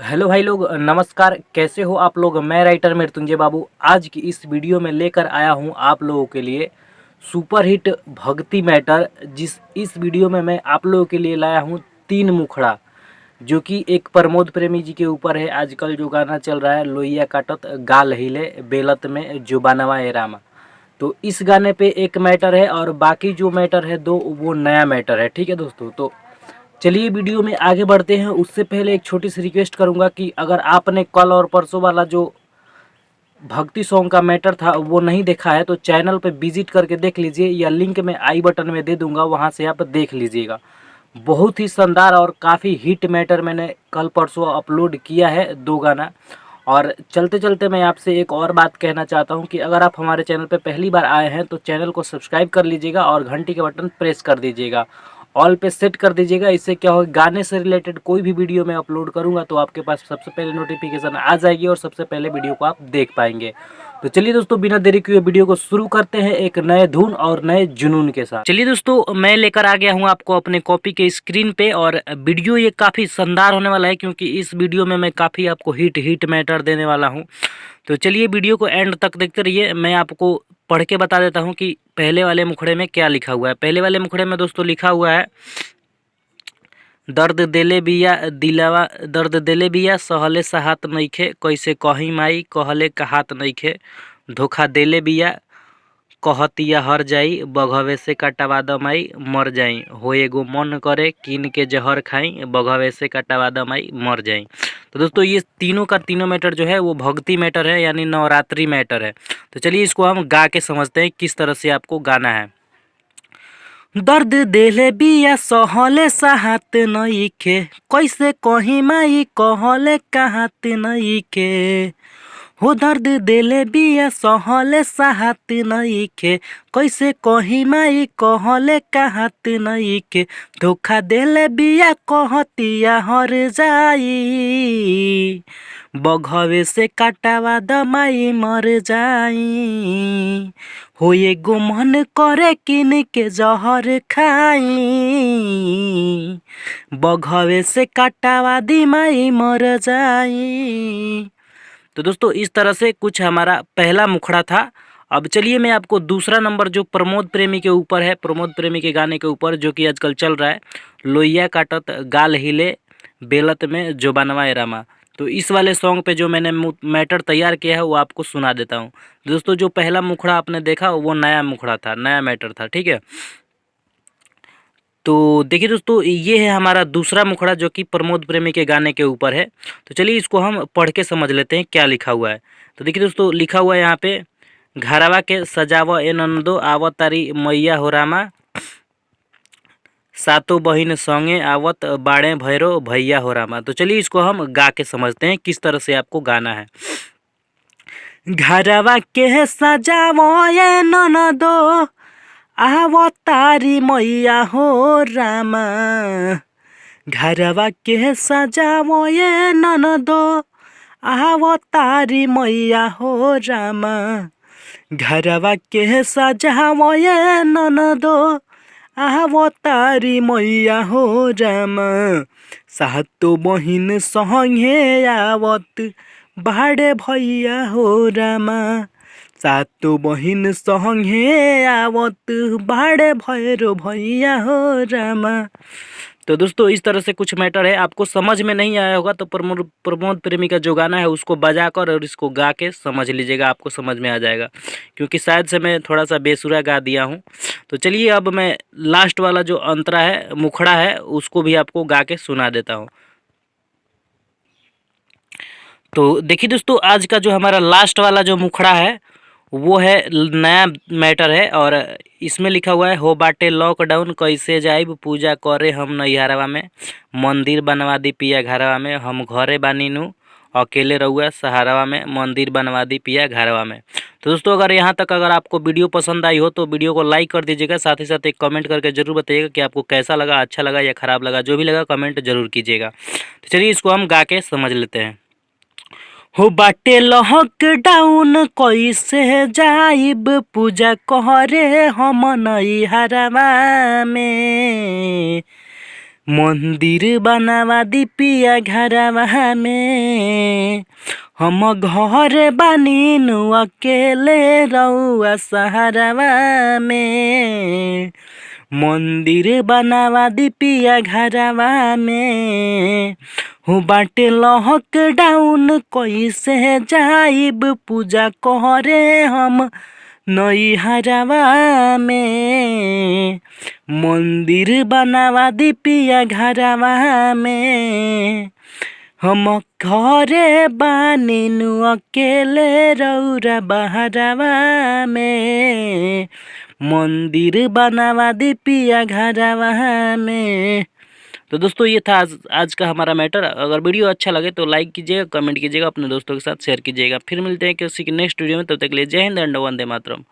Hello भाई लोग, नमस्कार। कैसे हो आप लोग। मैं राइटर मृत्युंजय बाबू आज की इस वीडियो में लेकर आया हूं आप लोगों के लिए सुपर हिट भक्ति मैटर। इस वीडियो में मैं आप लोगों के लिए लाया हूं तीन मुखड़ा, जो कि एक प्रमोद प्रेमी जी के ऊपर है। आजकल जो गाना चल रहा है, लोहिया काटत गाल हिले बेलत में जुबानवा ए रामा। तो इस गाने पे एक मैटर है और बाकी जो मैटर है दो, वो नया मैटर है। ठीक है दोस्तों, तो चलिए वीडियो में आगे बढ़ते हैं। उससे पहले एक छोटी सी रिक्वेस्ट करूंगा कि अगर आपने कल और परसों वाला जो भक्ति सॉन्ग का मैटर था वो नहीं देखा है तो चैनल पे विजिट करके देख लीजिए, या लिंक मैं आई बटन में दे दूंगा, वहां से आप देख लीजिएगा। बहुत ही शानदार और काफ़ी हिट मैटर मैंने कल परसों अपलोड किया है, दो गाना। और चलते चलते मैं आपसे एक और बात कहना चाहता हूं कि अगर आप हमारे चैनल पे पहली बार आए हैं तो चैनल को सब्सक्राइब कर लीजिएगा और घंटी के बटन प्रेस कर दीजिएगा, ऑल पे सेट कर दीजिएगा। इससे क्या होगा, गाने से रिलेटेड कोई भी वीडियो मैं अपलोड करूंगा तो आपके पास सबसे पहले नोटिफिकेशन आ जाएगी और सबसे पहले वीडियो को आप देख पाएंगे। तो चलिए दोस्तों, बिना देरी किए वीडियो को शुरू करते हैं एक नए धुन और नए जुनून के साथ। चलिए दोस्तों, मैं लेकर आ गया हूं आपको अपने कॉपी के स्क्रीन पे, और वीडियो ये काफ़ी शानदार होने वाला है क्योंकि इस वीडियो में मैं काफ़ी आपको हिट मैटर देने वाला हूं। तो चलिए वीडियो को एंड तक देखते रहिए। मैं आपको पढ़ के बता देता हूं कि पहले वाले मुखड़े में क्या लिखा हुआ है। पहले वाले मुखड़े में दोस्तों लिखा हुआ है, दर्द देले बिया दिलावा, दर्द देले बिया सहले सहात नइखे, कैसे कही माई कहले कहात नइखे, धोखा देले बिया कहतिया हर जाई, बघवे से कटवा दमाई मर जाई, हो एगो मन करे कीन के जहर खाई, बघवे से कटवा दमाई मर जाई। तो दोस्तों ये तीनों का तीनों मैटर जो है वो भक्ति मैटर है, यानी नवरात्रि मैटर है। तो चलिए इसको हम गा के समझते हैं किस तरह से आपको गाना है। दर्द देले बिया सहले सहात नइखे, कैसे कही माई कहले कहात नइखे, हो दर्द देले बिया सहले सहात नइखे, कैसे कही माई कहले कहात नइखे, धोखा देले बिया कहतिया हर जाई, बघवे से काटावा दमाई मर जाई, हो एगो मन करे किन के जहर खाई, बघवे से काटावा दिमाई मर जाई। तो दोस्तों इस तरह से कुछ हमारा पहला मुखड़ा था। अब चलिए मैं आपको दूसरा नंबर जो प्रमोद प्रेमी के ऊपर है, प्रमोद प्रेमी के गाने के ऊपर जो कि आजकल चल रहा है, लोहिया काटत गाल हिले बेलत में जुबानवा ए रामा। तो इस वाले सॉन्ग पे जो मैंने मैटर तैयार किया है वो आपको सुना देता हूँ। दोस्तों जो पहला मुखड़ा आपने देखा वो नया मुखड़ा था, नया मैटर था, ठीक है। तो देखिए दोस्तों, ये है हमारा दूसरा मुखड़ा जो कि प्रमोद प्रेमी के गाने के ऊपर है। तो चलिए इसको हम पढ़ के समझ लेते हैं क्या लिखा हुआ है। तो देखिए दोस्तों, लिखा हुआ है यहाँ पे, घरवा के सजाव ए नंदो आवत तारी मैया हो रामा, सातों बहिन संगे आवत बाड़े भैरो भैया हो रामा। तो चलिए इसको हम गा के समझते हैं किस तरह से आपको गाना है। घरवा के सजाव ए ननदो आवतारी मैया हो रामा, घरवा के सजावो ये ननदो आवतारी मैया हो रामा, घरवा के सजावो ये ननदो आवतारी मैया हो रामा, सातो बहिन संगे आवत बाड़े भैया हो रामा, सातो बहिन संगे आवत बाड़े भैरो भैया हो रामा। तो दोस्तों इस तरह से कुछ मैटर है। आपको समझ में नहीं आया होगा तो प्रमोद प्रेमी का जो गाना है उसको बजा कर और इसको गा के समझ लीजिएगा, आपको समझ में आ जाएगा, क्योंकि शायद से मैं थोड़ा सा बेसुरा गा दिया हूँ। तो चलिए अब मैं लास्ट वाला जो अंतरा है, मुखड़ा है, उसको भी आपको गा के सुना देता हूँ। तो देखिए दोस्तों, आज का जो हमारा लास्ट वाला जो मुखड़ा है वो है नया मैटर है, और इसमें लिखा हुआ है, हो बाटे लॉकडाउन कैसे जाइब पूजा करे हम नैहरवा में, मंदिर बनवा दी पिया घरवा में, हम घरे बानी नु अकेले रहुआ सहारवा में, मंदिर बनवा दी पिया घरवा में। तो दोस्तों अगर यहाँ तक अगर आपको वीडियो पसंद आई हो तो वीडियो को लाइक कर दीजिएगा, साथ ही साथ एक कमेंट करके जरूर बताइएगा कि आपको कैसा लगा, अच्छा लगा या ख़राब लगा, जो भी लगा कमेंट जरूर कीजिएगा। तो चलिए इसको हम गा के समझ लेते हैं। हो बाटे लॉकडाउन कैसे जाइब पूजा कहरे हम नैहरवा में, मंदिर बनावा दी पिया घरवा में, हम घर बानी नु अकेले रउआ सहारवा में। मंदिर बनावा दी पिया घरवा में, हो बाटे लॉकडाउन कैसे जाइब पूजा करे हम नैहरवा में। मंदिर बनावा दी पिया घरवा में, हम घरे बानी नु अकेले रउरा बहरवा में। मंदिर बनावा दी पिया घरवा में। तो दोस्तों ये था आज का हमारा मैटर। अगर वीडियो अच्छा लगे तो लाइक कीजिएगा, कमेंट कीजिएगा, अपने दोस्तों के साथ शेयर कीजिएगा। फिर मिलते हैं किसी के नेक्स्ट वीडियो में, तब तक के लिए जय हिंद एंड वंदे मातरम।